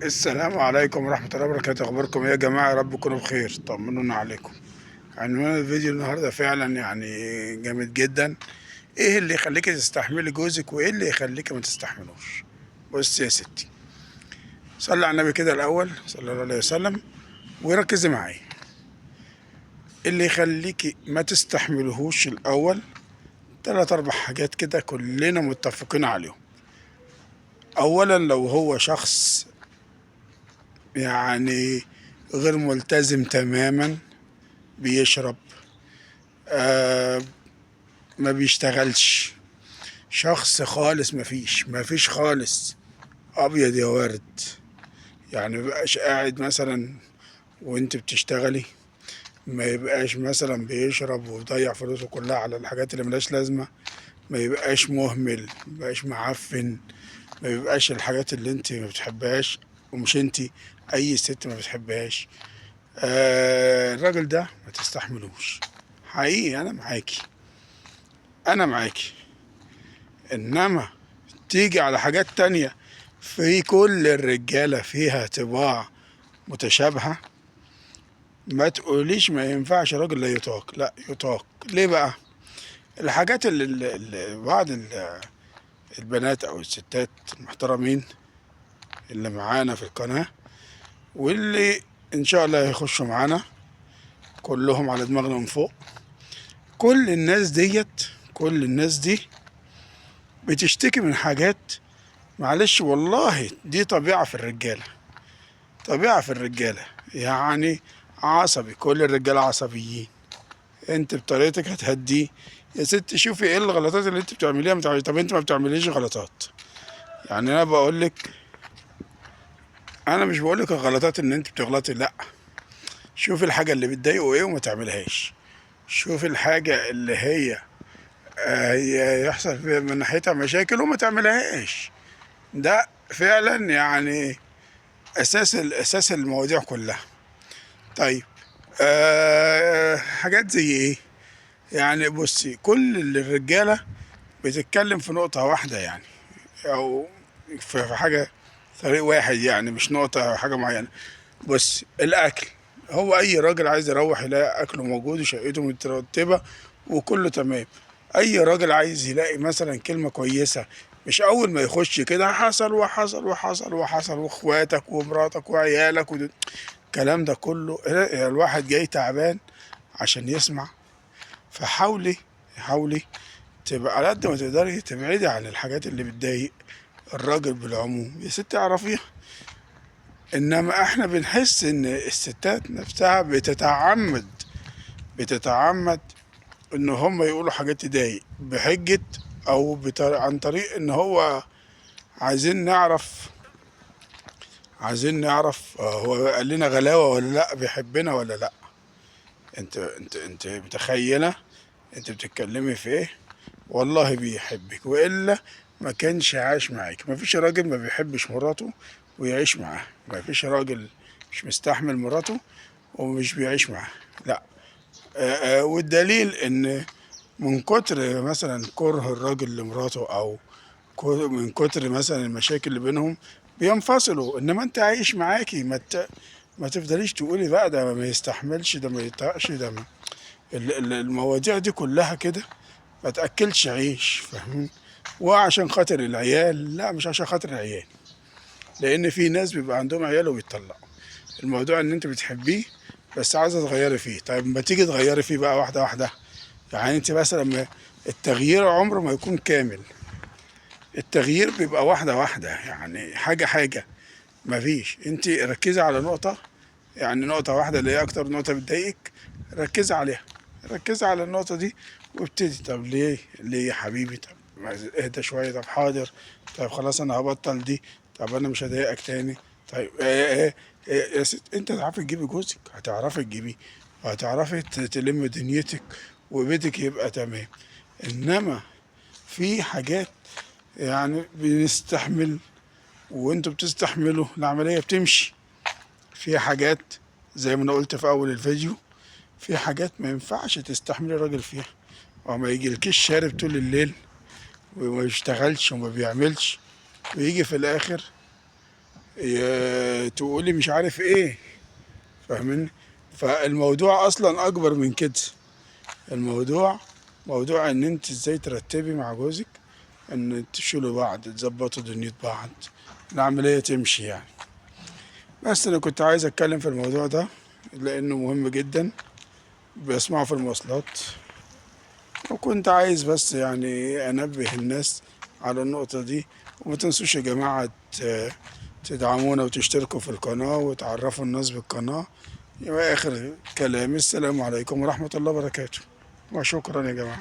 السلام عليكم ورحمة الله وبركاته. أخباركم إيه يا جماعة؟ يا رب تكونوا بخير. طمنونا عليكم. عنوان الفيديو النهاردة فعلا جامد جدا. إيه اللي يخليكي تستحملي جوزك وإيه اللي يخليكي ما تستحملوش؟ بص يا ستي، صلي على النبي كده الأول صلى الله عليه وسلم وركزي معايا. اللي يخليكي ما تستحملهوش الأول تلات أربع حاجات كده كلنا متفقين عليهم. أولا لو هو شخص يعني غير ملتزم تماما، بيشرب، آه ما بيشتغلش، شخص خالص، ما فيش خالص، ابيض يا ورد. يعني مبقاش قاعد مثلا وانت بتشتغلي، ما يبقاش مثلا بيشرب ويضيع فلوسه كلها على الحاجات اللي ملهاش لازمة، ما يبقاش مهمل، ما يبقاش معفن، ما يبقاش الحاجات اللي انت ما بتحبهاش، ومش انت، اي ست ما بتحبهاش. الراجل ده ما تستحملوش حقيقي. انا معاكي. انما تيجي على حاجات تانية، في كل الرجالة فيها طباع متشابهة، ما تقوليش ما ينفعش راجل لا يطاق، لا يطاق. ليه بقى؟ الحاجات اللي بعض البنات او الستات المحترمين اللي معانا في القناة، واللي ان شاء الله هيخشوا معانا كلهم على دماغنا من فوق، كل الناس دي بتشتكي من حاجات. معلش والله دي طبيعة في الرجالة، طبيعة في الرجالة. يعني عصبي، كل الرجالة عصبيين. انت بطريقتك هتهديه. يا ست شوفي ايه الغلطات اللي انت بتعمليها، ما طب انت ما بتعمليش غلطات. يعني انا بقول لك، انا مش بقول لك الغلطات ان انت بتغلطي، لا. شوفي الحاجة اللي بتضايقه ايه وما تعملهاش. شوفي الحاجة اللي هي يحصل فيها من ناحيتها مشاكل وما تعملهاش. ده فعلا اساس المواضيع كلها. طيب، حاجات زي ايه؟ يعني بصي، كل الرجالة بتتكلم في نقطة واحدة، يعني أو في حاجة، طريق واحد، يعني مش نقطة أو حاجة معينة. بص، الأكل. هو أي راجل عايز يروح يلاقي أكله موجود وشقته مترتبة وكله تمام. أي راجل عايز يلاقي مثلا كلمة كويسة، مش أول ما يخش كده حصل وحصل وحصل وحصل وإخواتك ومراتك وعيالك الكلام ده كله. الواحد جاي تعبان عشان يسمع. حاولي تبقى على قد ما تقدري تبعدي عن الحاجات اللي بتضايق الراجل بالعموم، يا ست اعرفيها. انما احنا بنحس ان الستات نفسها بتتعمد ان هم يقولوا حاجات تضايق بحجة او عن طريق ان هو عايزين نعرف هو قال لنا غلاوة ولا لا، بيحبنا ولا لا. انت متخيلة انت بتتكلمي في ايه؟ والله بيحبك، والا ما كانش عاش معاك. ما فيش راجل ما بيحبش مراته ويعيش معاها. ما فيش راجل مش مستحمل مراته ومش بيعيش معاها، لا. والدليل ان من كتر مثلا كره الراجل لمراته، او من كتر مثلا المشاكل اللي بينهم بينفصلوا. انما انت عايش معاكي، ما تفضليش تقولي بقى ده ما يستحملش، ده ما يطاقش، ده ما المواضيع دي كلها كده ما تاكلش عيش، فاهمين؟ وعشان خاطر العيال، لا مش عشان خاطر العيال، لان في ناس بيبقى عندهم عيال وبيتطلقوا. الموضوع ان انت بتحبيه بس عايزه تغيري فيه. طيب ما تيجي تغيري فيه بقى واحده واحده. يعني انت مثلا التغيير عمره ما يكون كامل. التغيير بيبقى واحده واحده، يعني حاجه حاجه. ما فيش، انت ركزي على نقطه، يعني نقطه واحده اللي هي اكتر نقطه بتضايقك، ركزي عليها. ركزي على النقطه دي وابتدي. طب ليه يا حبيبي؟ طب اهدى شويه. طب حاضر. طيب خلاص انا هبطل دي. طب انا مش هضايقك تاني. طيب يا ست، انت هتعرفي تجيبي جوزك، هتعرفي تجيبيه، وهتعرفي تلم دنيتك وبيتك يبقى تمام. انما في حاجات يعني بنستحمل وانتوا بتستحملوا العملية بتمشي. في حاجات زي ما انا قلت في اول الفيديو، في حاجات ما ينفعش تستحملي الراجل فيها. وما يجيلكيش شارب طول الليل وما يشتغلش وما بيعملش، ويجي في الاخر تقولي مش عارف ايه، فاهمين؟ فالموضوع اصلا اكبر من كده. الموضوع موضوع ان انت ازاي ترتبي مع جوزك، ان تشيلوا بعض، تظبطوا دنيا بعض، العملية تمشي يعني. بس انا كنت عايز اتكلم في الموضوع ده لانه مهم جدا، بسمعه في المواصلات، وكنت عايز بس يعني انبه الناس على النقطة دي. وما تنسوش يا جماعة تدعمونا وتشتركوا في القناة وتعرفوا الناس بالقناة. يبقى آخر كلامي السلام عليكم ورحمة الله وبركاته، وشكرا يا جماعة.